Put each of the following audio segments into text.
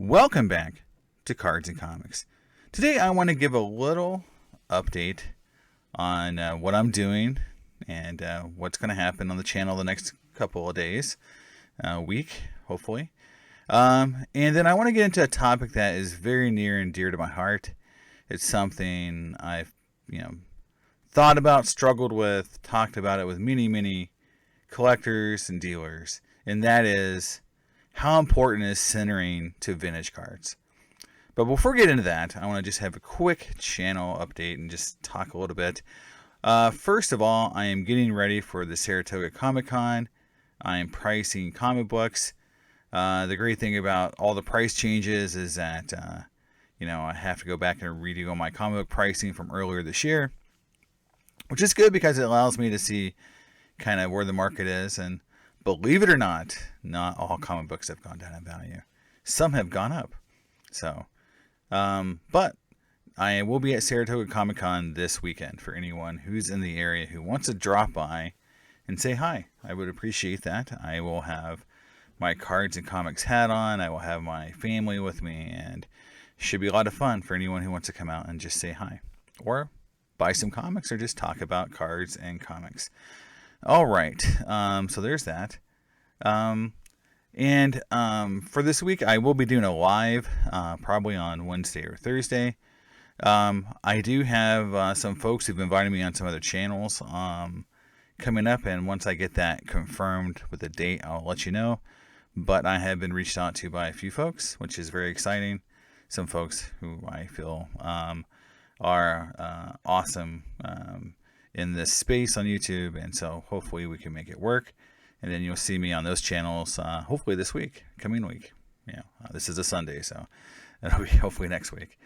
Welcome back to Cards and Comics. Today I want to give a little update on what I'm doing and what's going to happen on the channel the next couple of days, week, hopefully. And then I want to get into a topic that is very near and dear to my heart. It's something I've, thought about, struggled with, talked about it with many collectors and dealers, and that is how important is centering to vintage cards. But before we get into that, I want to just have a quick channel update and just talk a little bit. First of all, I am getting ready for the Saratoga Comic Con. I am pricing comic books. The great thing about all the price changes is that, I have to go back and redo all my comic book pricing from earlier this year, which is good because it allows me to see kind of where the market is. And believe it or not all comic books have gone down in value. Some have gone up. So, but I will be at Saratoga Comic Con this weekend for anyone who's in the area who wants to drop by and say hi. I would appreciate that. I will have my Cards and Comics hat on. I will have my family with me, and it should be a lot of fun for anyone who wants to come out and just say hi or buy some comics or just talk about cards and comics. All right, so there's that. For this week, I will be doing a live, probably on Wednesday or Thursday. I do have some folks who've invited me on some other channels coming up, and once I get that confirmed with a date, I'll let you know. But I have been reached out to by a few folks, which is very exciting. Some folks who I feel are awesome in this space on YouTube, and so hopefully we can make it work, and then you'll see me on those channels hopefully this week, coming week. This is a Sunday, so it'll be hopefully next week.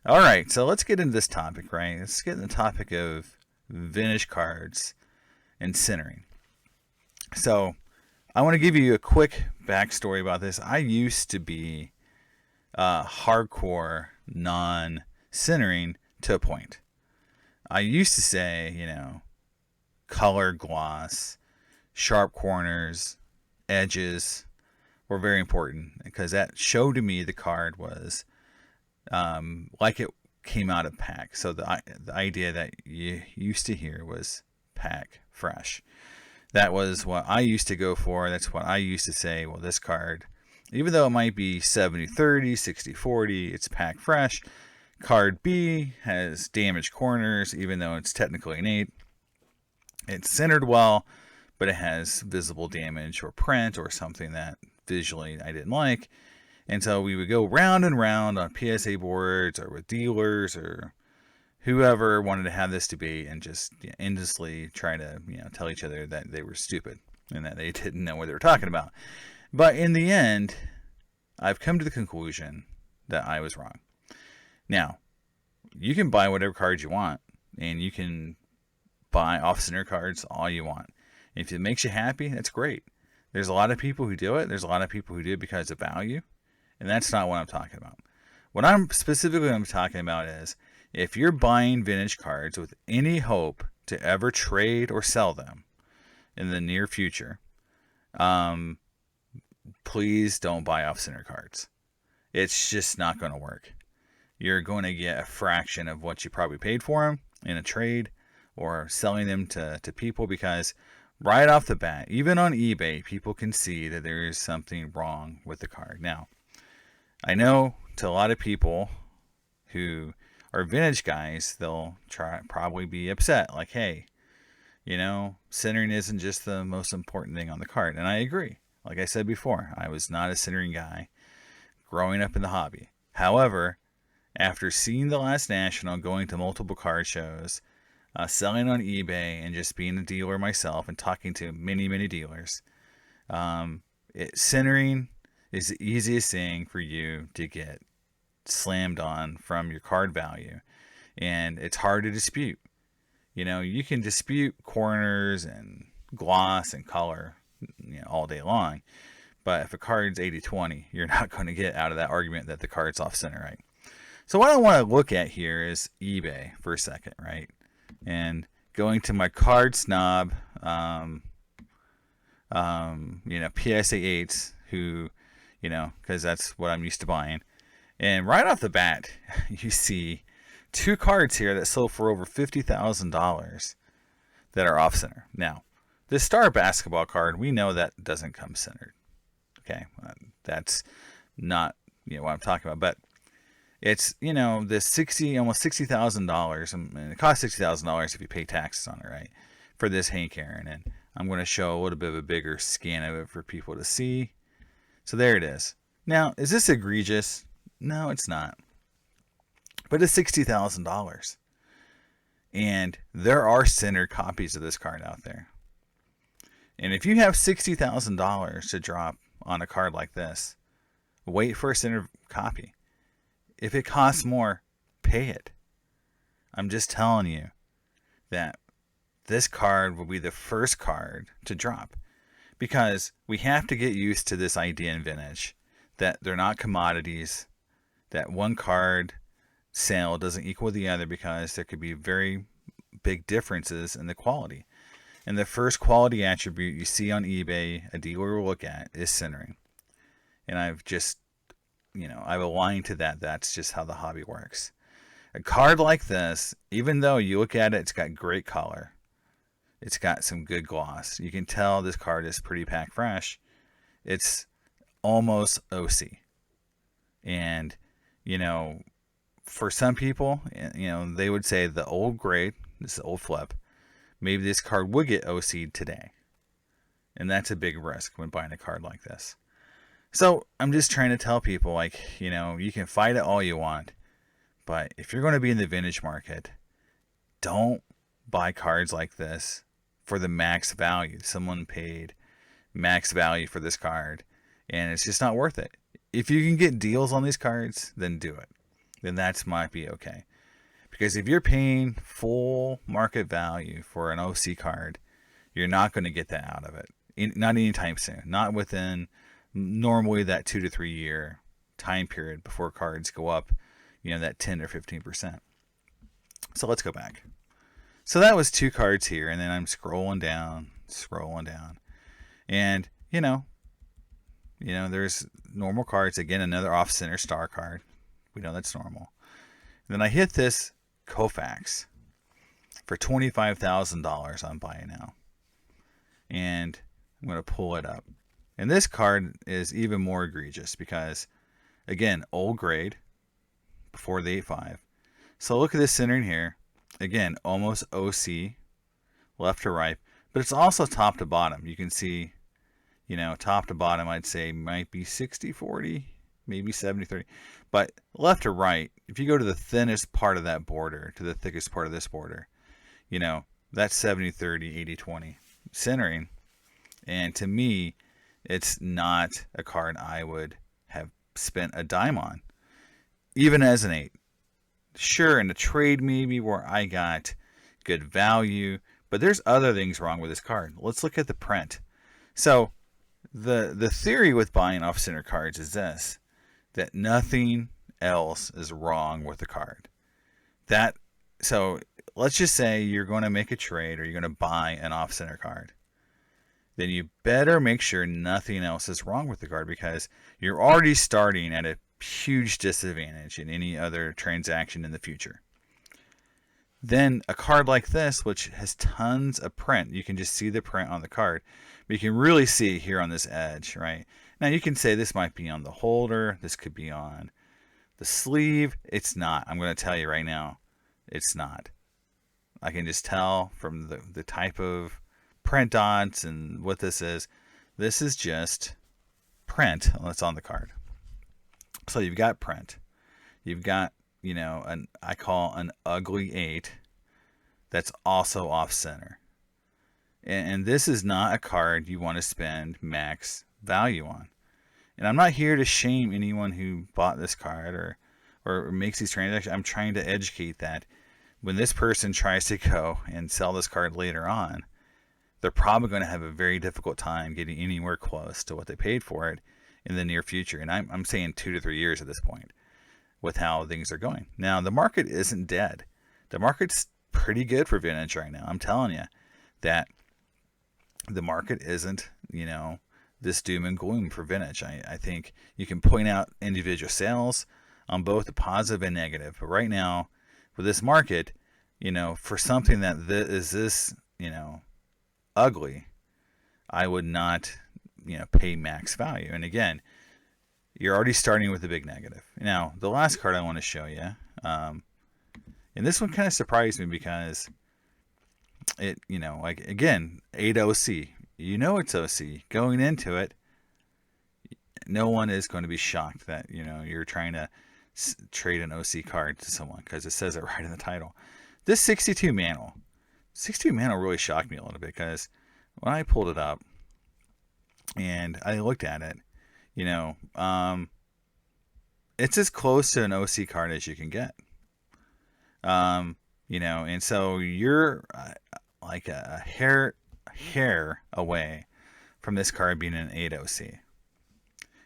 All right, so let's get into this topic, right? Let's get into the topic of vintage cards and centering. So I want to give you a quick backstory about this. I used to be hardcore non-centering to a point. I used to say, color, gloss, sharp corners, edges were very important because that showed to me the card was like it came out of pack. So the idea that you used to hear was pack fresh. That was what I used to go for. That's what I used to say. Well, this card, even though it might be 70-30, 60-40, it's pack fresh. Card B has damaged corners, even though it's technically innate. It's centered well, but it has visible damage or print or something that visually I didn't like. And so we would go round and round on PSA boards or with dealers or whoever wanted to have this debate and just endlessly try to tell each other that they were stupid and that they didn't know what they were talking about. But in the end, I've come to the conclusion that I was wrong. Now, you can buy whatever cards you want, and you can buy off-center cards all you want. If it makes you happy, that's great. There's a lot of people who do it. There's a lot of people who do it because of value, and that's not what I'm talking about. What I'm talking about is if you're buying vintage cards with any hope to ever trade or sell them in the near future, please don't buy off-center cards. It's just not going to work. You're going to get a fraction of what you probably paid for them in a trade or selling them to people because right off the bat, even on eBay, people can see that there is something wrong with the card. Now, I know to a lot of people who are vintage guys, they'll probably be upset like, hey, centering isn't just the most important thing on the card. And I agree. Like I said before, I was not a centering guy growing up in the hobby. However, after seeing the last National, going to multiple card shows, selling on eBay, and just being a dealer myself and talking to many dealers, centering is the easiest thing for you to get slammed on from your card value. And it's hard to dispute. You can dispute corners and gloss and color all day long. But if a card's 80-20, you're not going to get out of that argument that the card's off center, right? So what I want to look at here is eBay for a second, right? And going to my Card Snob, PSA 8s who because that's what I'm used to buying. And right off the bat, you see two cards here that sold for over $50,000 that are off center. Now, this star basketball card, we know that doesn't come centered. Okay, that's not what I'm talking about, but it's this almost $60,000, and it costs $60,000 if you pay taxes on it, right? For this Hank Aaron, and I'm going to show a little bit of a bigger scan of it for people to see. So there it is. Now, is this egregious? No, it's not. But it's $60,000. And there are centered copies of this card out there. And if you have $60,000 to drop on a card like this, wait for a centered copy. If it costs more, pay it. I'm just telling you that this card will be the first card to drop, because we have to get used to this idea in vintage that they're not commodities, that one card sale doesn't equal the other, because there could be very big differences in the quality. And the first quality attribute you see on eBay a dealer will look at is centering. And I've just, I've aligned to that. That's just how the hobby works. A card like this, even though you look at it, it's got great color. It's got some good gloss. You can tell this card is pretty pack fresh. It's almost OC. And, for some people, they would say the old grade, this is old flip, maybe this card would get OC'd today. And that's a big risk when buying a card like this. So I'm just trying to tell people, you can fight it all you want, but if you're going to be in the vintage market, don't buy cards like this for the max value. Someone paid max value for this card, and it's just not worth it. If you can get deals on these cards, then do it. Then that might be okay. Because if you're paying full market value for an OC card, you're not going to get that out of it. Not anytime soon. Not within normally that 2 to 3 year time period before cards go up, that 10 or 15%. So let's go back. So that was two cards here, and then I'm scrolling down. And, there's normal cards. Again, another off-center star card. We know that's normal. And then I hit this Koufax for $25,000 I'm buying now. And I'm going to pull it up. And this card is even more egregious because, again, old grade, before the 8.5. So look at this centering here. Again, almost OC, left to right. But it's also top to bottom. You can see, top to bottom, I'd say might be 60-40, maybe 70-30. But left to right, if you go to the thinnest part of that border, to the thickest part of this border, that's 70-30, 80-20 centering. And to me, it's not a card I would have spent a dime on, even as an 8. Sure, in a trade maybe where I got good value, but there's other things wrong with this card. Let's look at the print. So the theory with buying off-center cards is this, that nothing else is wrong with the card. So let's just say you're going to make a trade or you're going to buy an off-center card. Then you better make sure nothing else is wrong with the card, because you're already starting at a huge disadvantage in any other transaction in the future. Then a card like this, which has tons of print, you can just see the print on the card, but you can really see it here on this edge, right? Now you can say this might be on the holder, this could be on the sleeve. It's not. I'm going to tell you right now, it's not. I can just tell from the type of print dots and what this is. This is just print that's on the card. So you've got print. You've got, I call an ugly 8 that's also off center. And this is not a card you want to spend max value on. And I'm not here to shame anyone who bought this card or makes these transactions. I'm trying to educate that when this person tries to go and sell this card later on, they're probably going to have a very difficult time getting anywhere close to what they paid for it in the near future. And I'm saying 2 to 3 years at this point with how things are going. Now, the market isn't dead. The market's pretty good for vintage right now. I'm telling you that the market isn't, this doom and gloom for vintage. I think you can point out individual sales on both the positive and negative. But right now, with this market, for something that is this, ugly, I would not, pay max value. And again, you're already starting with a big negative. Now, the last card I want to show you, and this one kind of surprised me because it, like again, 8 OC. It's OC. Going into it, no one is going to be shocked that, you're trying to trade an OC card to someone because it says it right in the title. This 62 Mantle really shocked me a little bit because when I pulled it up and I looked at it, it's as close to an OC card as you can get. And so you're like a hair away from this card being an 8 OC.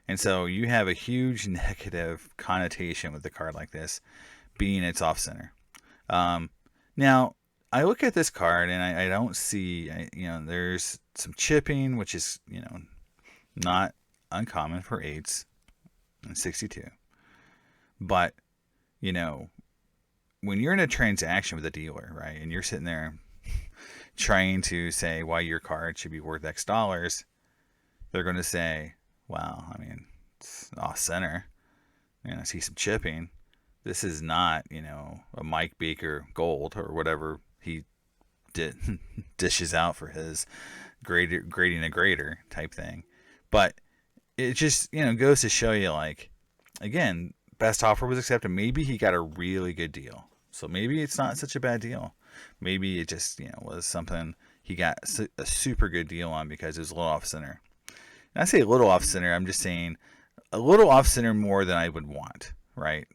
And so you have a huge negative connotation with a card like this being it's off center. Now, I look at this card and I don't see, there's some chipping, which is, not uncommon for 8s and 62. But, when you're in a transaction with a dealer, right, and you're sitting there trying to say why your card should be worth X dollars, they're going to say, wow, it's off center. I see some chipping. This is not, a Mike Baker Gold or whatever he dishes out for his grading a grader type thing. But it just, goes to show you, like, again, best offer was accepted. Maybe he got a really good deal. So maybe it's not such a bad deal. Maybe it just, was something he got a super good deal on because it was a little off center. And I say a little off center, I'm just saying a little off center more than I would want, right?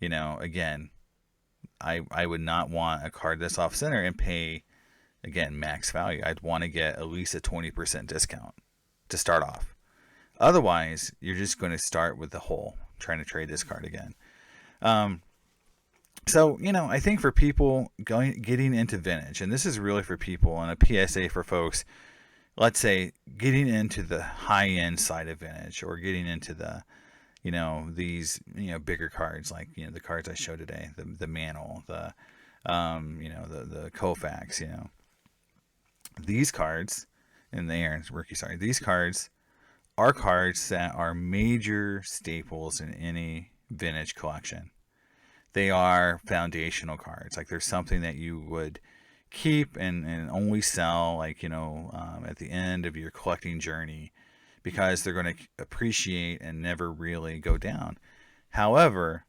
Again, I would not want a card that's off center and pay, again, max value. I'd want to get at least a 20% discount to start off. Otherwise, you're just going to start with the hole trying to trade this card again. So, I think for people getting into vintage, and this is really for people and a PSA for folks, let's say getting into the high-end side of vintage or getting into the, these, bigger cards like, the cards I showed today, the Mantle, the Koufax, these cards, and the Aaron's rookie, these cards are cards that are major staples in any vintage collection. They are foundational cards. Like there's something that you would keep and only sell, like, at the end of your collecting journey because they're going to appreciate and never really go down. However,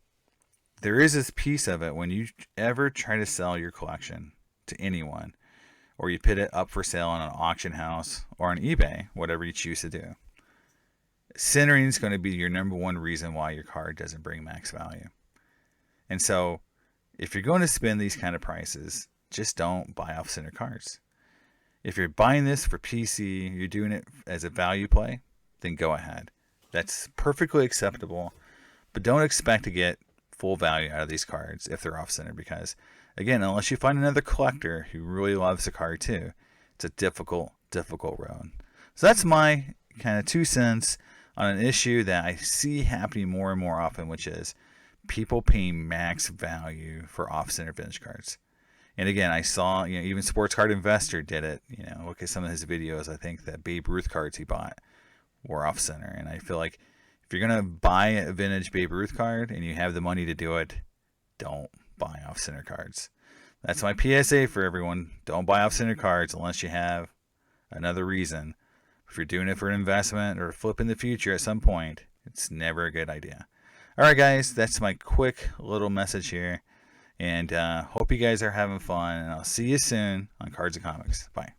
there is this piece of it when you ever try to sell your collection to anyone or you put it up for sale on an auction house or on eBay, whatever you choose to do. Centering is going to be your number one reason why your card doesn't bring max value. And so if you're going to spend these kind of prices, just don't buy off center cards. If you're buying this for PC, you're doing it as a value play, then go ahead. That's perfectly acceptable, but don't expect to get full value out of these cards if they're off center because, again, unless you find another collector who really loves the card too, it's a difficult road. So that's my kind of 2 cents on an issue that I see happening more and more often, which is people paying max value for off-center vintage cards. And again, I saw, even Sports Card Investor did it. Look at some of his videos. I think that Babe Ruth cards he bought were off-center. And I feel like if you're going to buy a vintage Babe Ruth card and you have the money to do it, don't buy off-center cards. That's my PSA for everyone. Don't buy off-center cards unless you have another reason. If you're doing it for an investment or flip in the future at some point, it's never a good idea. All right, guys, that's my quick little message here. And hope you guys are having fun. And I'll see you soon on Cards and Comics. Bye.